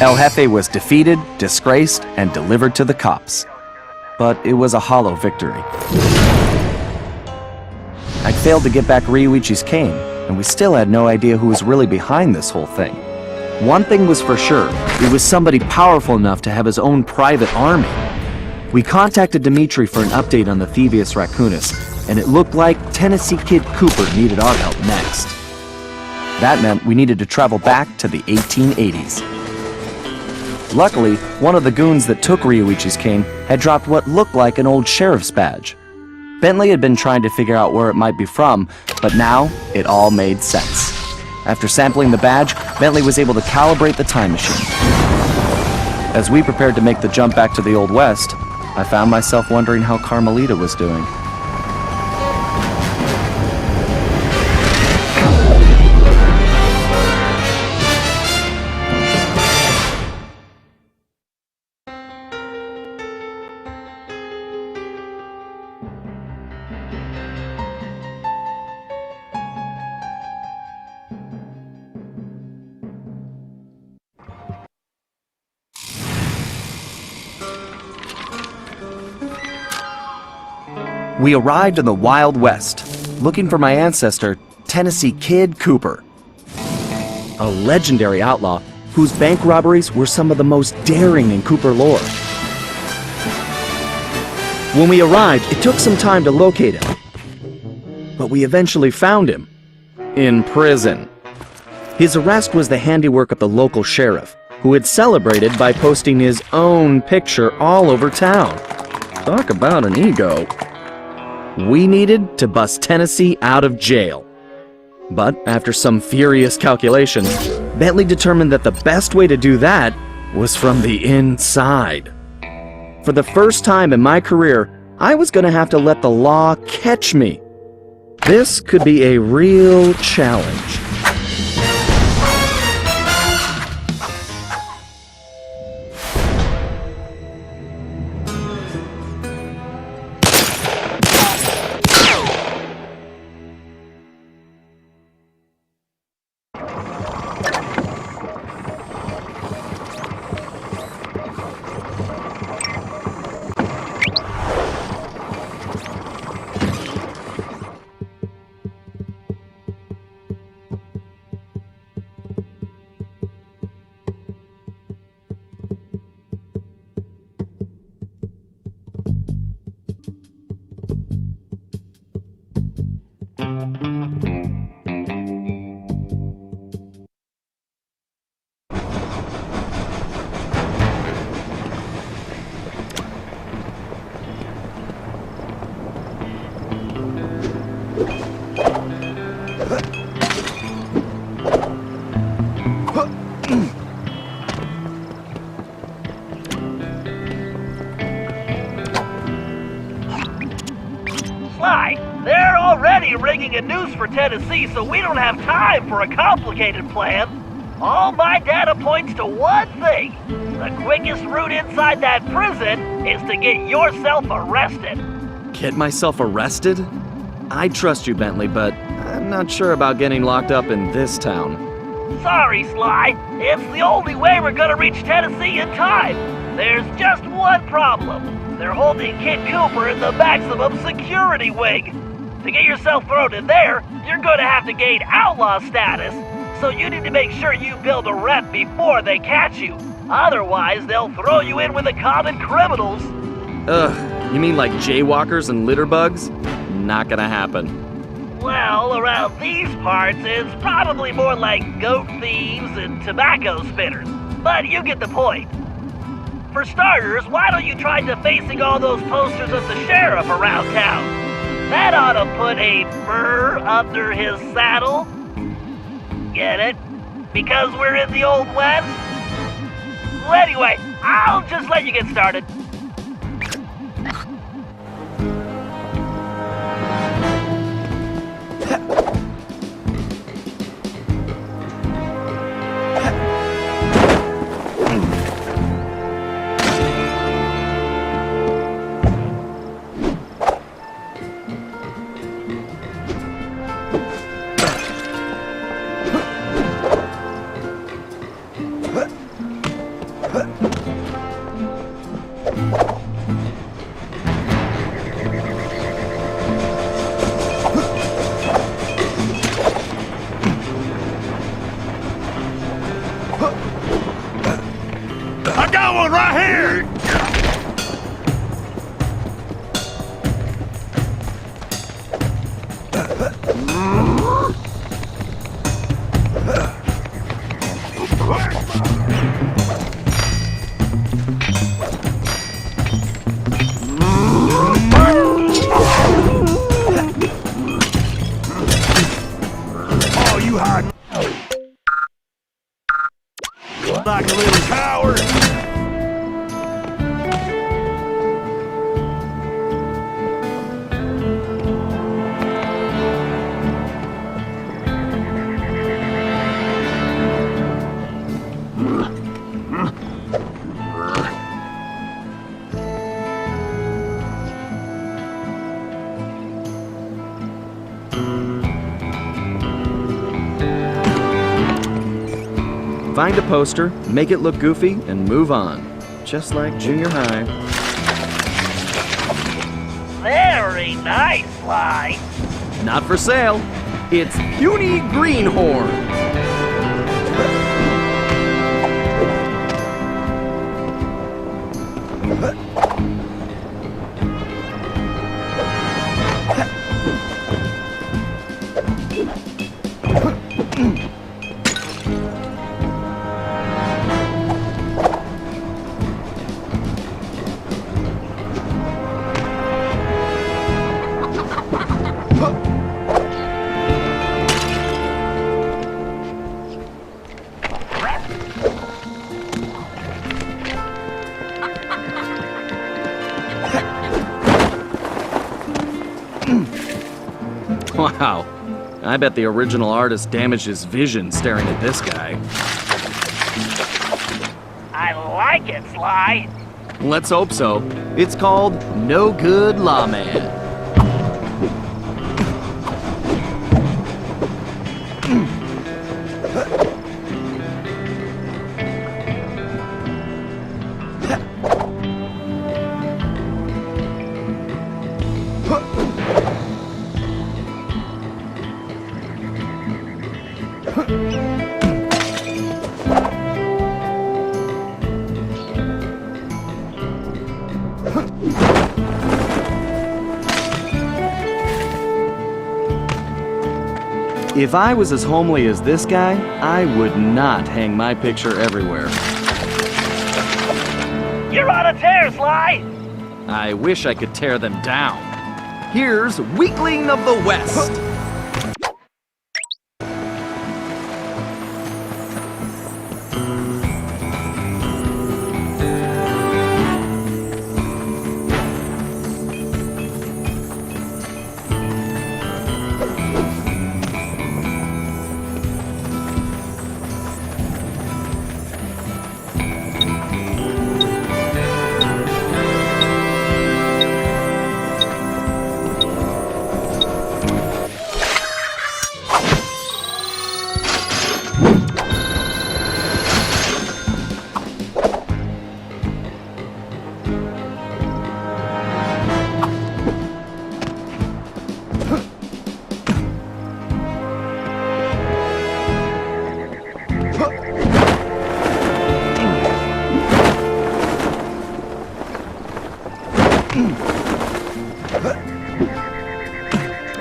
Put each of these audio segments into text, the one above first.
El Jefe was defeated, disgraced, and delivered to the cops. But it was a hollow victory. I'd failed to get back Ryuichi's cane, and we still had no idea who was really behind this whole thing. One thing was for sure, it was somebody powerful enough to have his own private army. We contacted Dimitri for an update on the Thieves Raccoonus, and it looked like Tennessee Kid Cooper needed our help next. That meant we needed to travel back to the 1880s. Luckily, one of the goons that took Ryuichi's cane had dropped what looked like an old sheriff's badge. Bentley had been trying to figure out where it might be from, but now it all made sense. After sampling the badge, Bentley was able to calibrate the time machine. As we prepared to make the jump back to the Old West, I found myself wondering how Carmelita was doing. We arrived in the Wild West, looking for my ancestor, Tennessee Kid Cooper. A legendary outlaw whose bank robberies were some of the most daring in Cooper lore. When we arrived, it took some time to locate him. But we eventually found him. In prison. His arrest was the handiwork of the local sheriff, who had celebrated by posting his own picture all over town. Talk about an ego. We needed to bust Tennessee out of jail. But after some furious calculations, Bentley determined that the best way to do that was from the inside. For the first time in my career, I was going to have to let the law catch me. This could be a real challenge. They're already rigging a noose for Tennessee, so we don't have time for a complicated plan. All my data points to one thing. The quickest route inside that prison is to get yourself arrested. Get myself arrested? I trust you, Bentley, but I'm not sure about getting locked up in this town. Sorry, Sly. It's the only way we're gonna reach Tennessee in time. There's just one problem. They're holding Kid Cooper in the maximum security wing. To get yourself thrown in there, you're gonna have to gain outlaw status. So you need to make sure you build a rep before they catch you. Otherwise, they'll throw you in with the common criminals. Ugh, you mean like jaywalkers and litterbugs? Not gonna happen. Well, around these parts, it's probably more like goat thieves and tobacco spitters. But you get the point. For starters, why don't you try defacing all those posters of the sheriff around town? That ought to put a burr under his saddle. Get it? Because we're in the Old West? Well, anyway, I'll just let you get started. I got one right here! Oh, you hiding like a little coward! Find a poster, make it look goofy, and move on. Just like junior high. Very nice, Sly. Not for sale. It's puny greenhorn. Wow. I bet the original artist damaged his vision staring at this guy. I like it, Sly. Let's hope so. It's called No Good Lawman. If I was as homely as this guy, I would not hang my picture everywhere. You're on a tear, Sly. I wish I could tear them down. Here's Weakling of the West.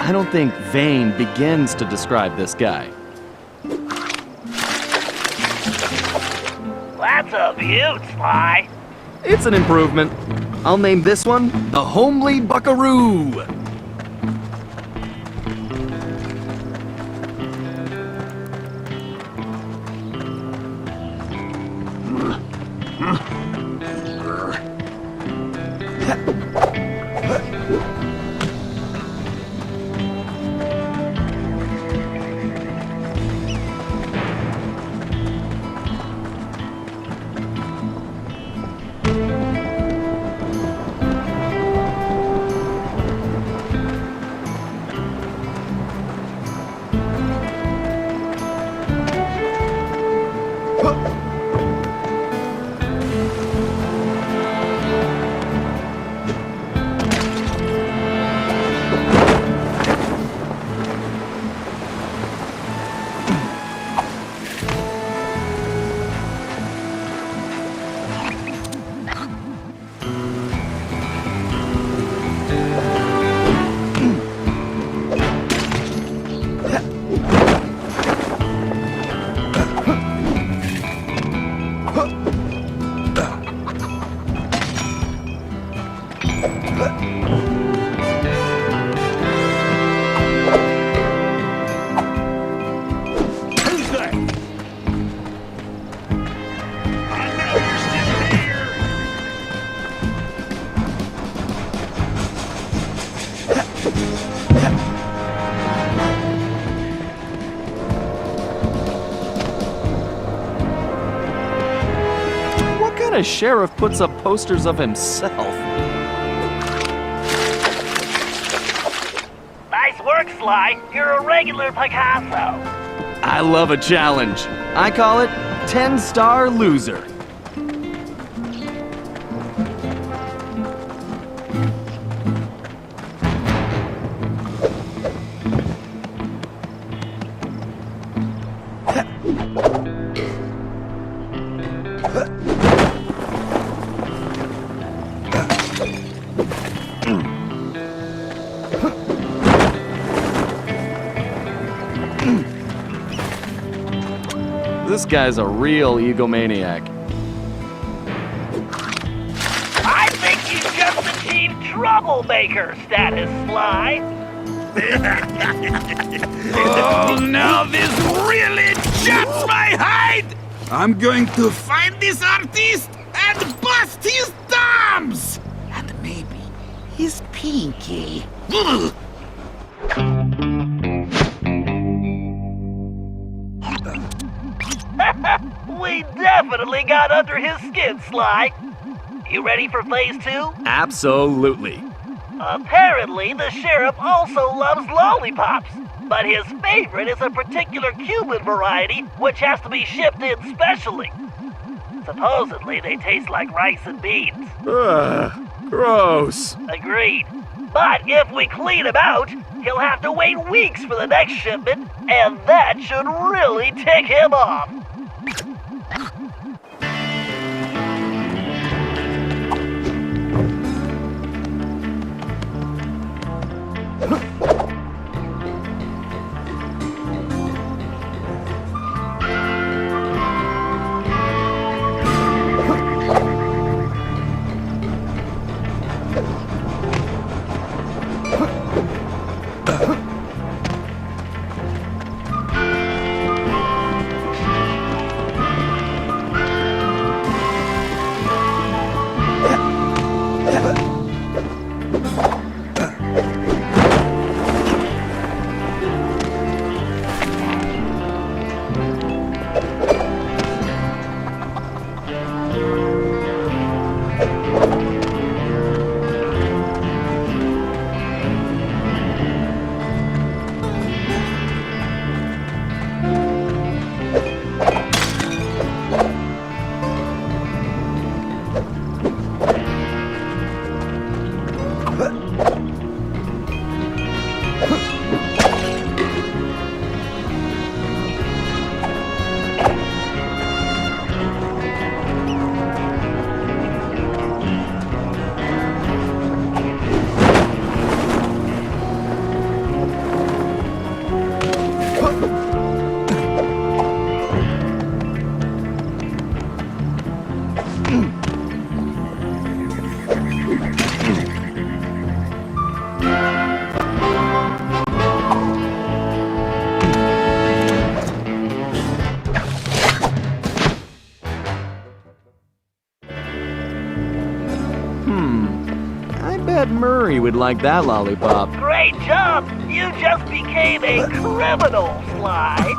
I don't think vain begins to describe this guy. That's a beaut, Sly. It's an improvement. I'll name this one the Homely Buckaroo. a sheriff puts up posters of himself? Nice work, Sly. You're a regular Picasso. I love a challenge. I call it 10-star loser. This guy's a real egomaniac. I think you just achieved troublemaker status, Sly. Oh, now this really chaps my hide! I'm going to find this artist and bust his thumbs! And maybe his pinky. Ugh. We definitely got under his skin, Sly. You ready for phase 2? Absolutely. Apparently, the sheriff also loves lollipops, but his favorite is a particular Cuban variety which has to be shipped in specially. Supposedly, they taste like rice and beans. Ugh, gross. Agreed. But if we clean him out, he'll have to wait weeks for the next shipment, and that should really tick him off. Murray would like that lollipop. Great job! You just became a criminal, Sly.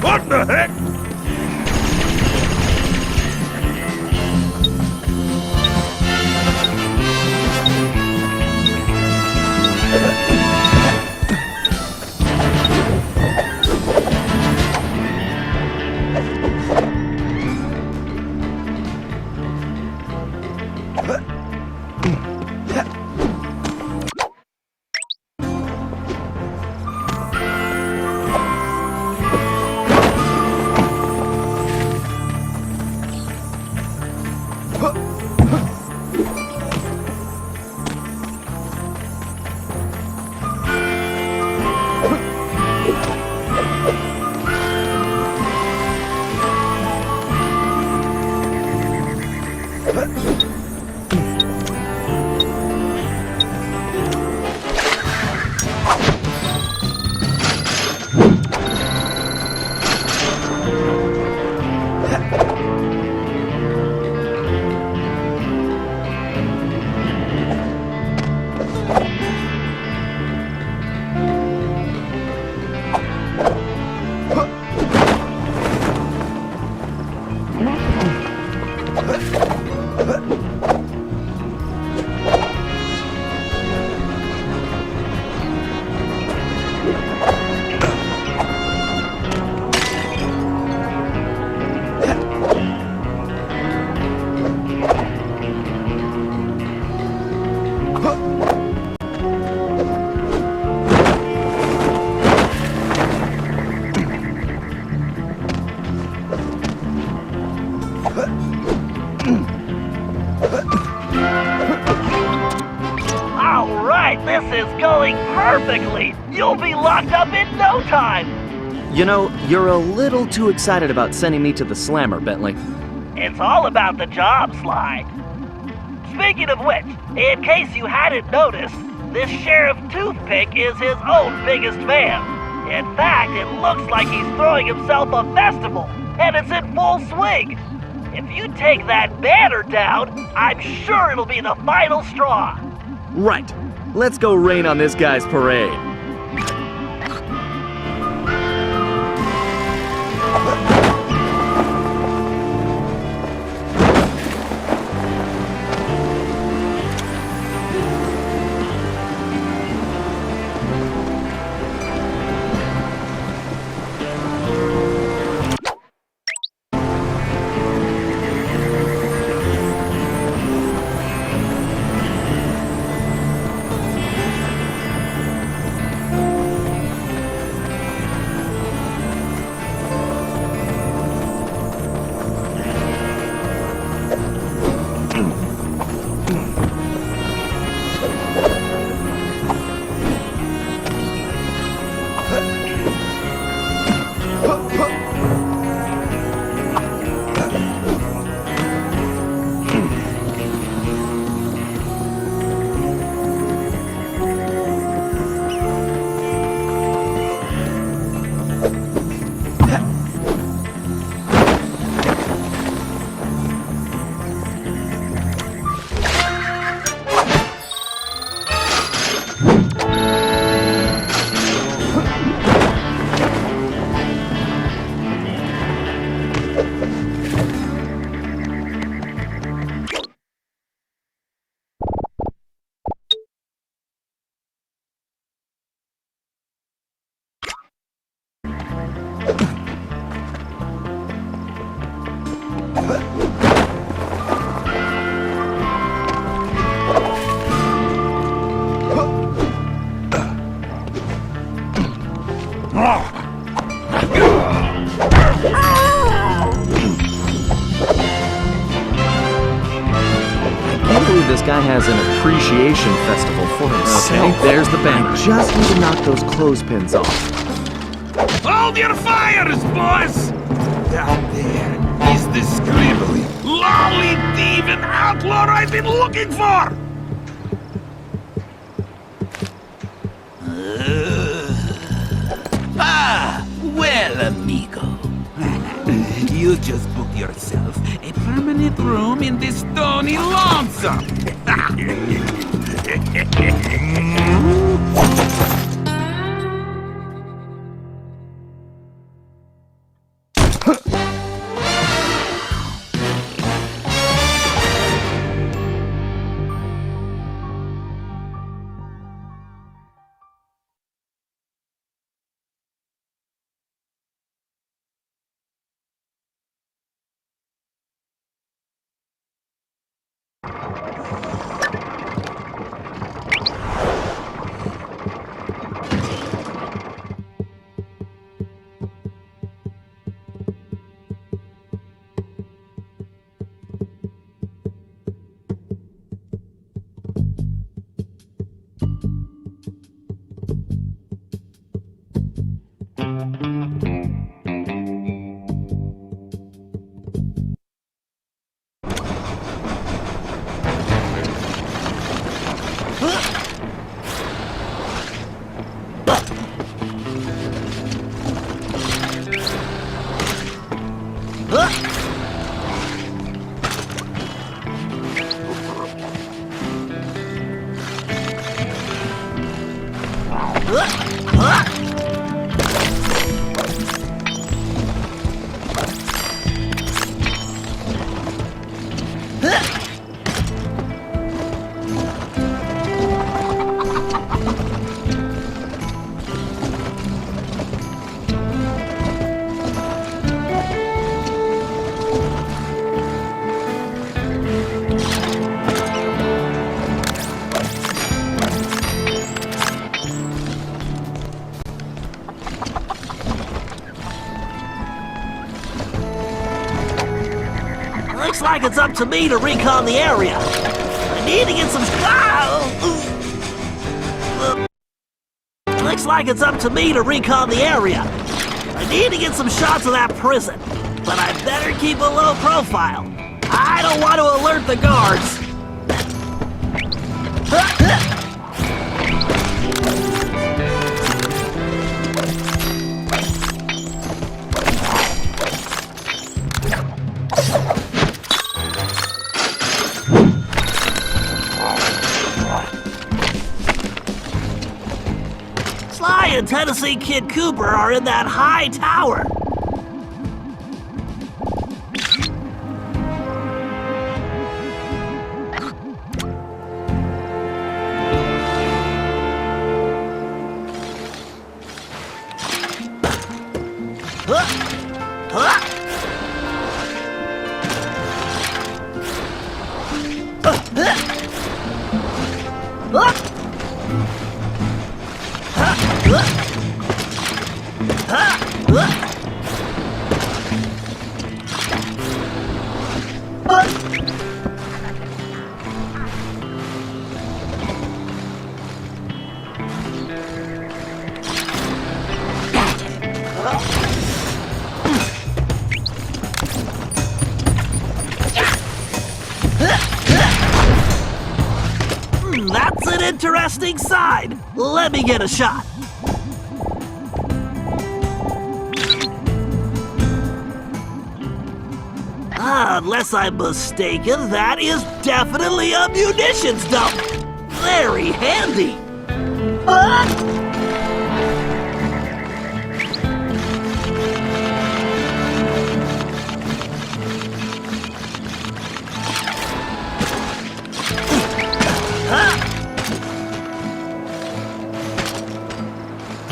What the heck? Alright, this is going perfectly! You'll be locked up in no time! You know, you're a little too excited about sending me to the slammer, Bentley. It's all about the job, Sly. Speaking of which, in case you hadn't noticed, this Sheriff Toothpick is his own biggest fan. In fact, it looks like he's throwing himself a festival, and it's in full swing. If you take that banner down, I'm sure it'll be the final straw. Right. Let's go rain on this guy's parade. This guy has an appreciation festival for himself. Okay, there's the banner. I just need to knock those clothespins off. Hold your fires, boys! Down there is the scribbly, lolly thieving outlaw I've been looking for! Well, amigo. You just booked yourself a permanent room in this stony lonesome. Looks like it's up to me to recon the area. I need to get some... Looks like it's up to me to recon the area. I need to get some shots of that prison, but I better keep a low profile. I don't want to alert the guards. Sly and Tennessee Kid Cooper are in that high tower. That's an interesting side. Let me get a shot. Unless I'm mistaken, that is definitely a munitions dump. Very handy.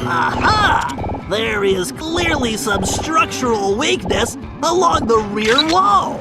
Aha! There is clearly some structural weakness along the rear wall.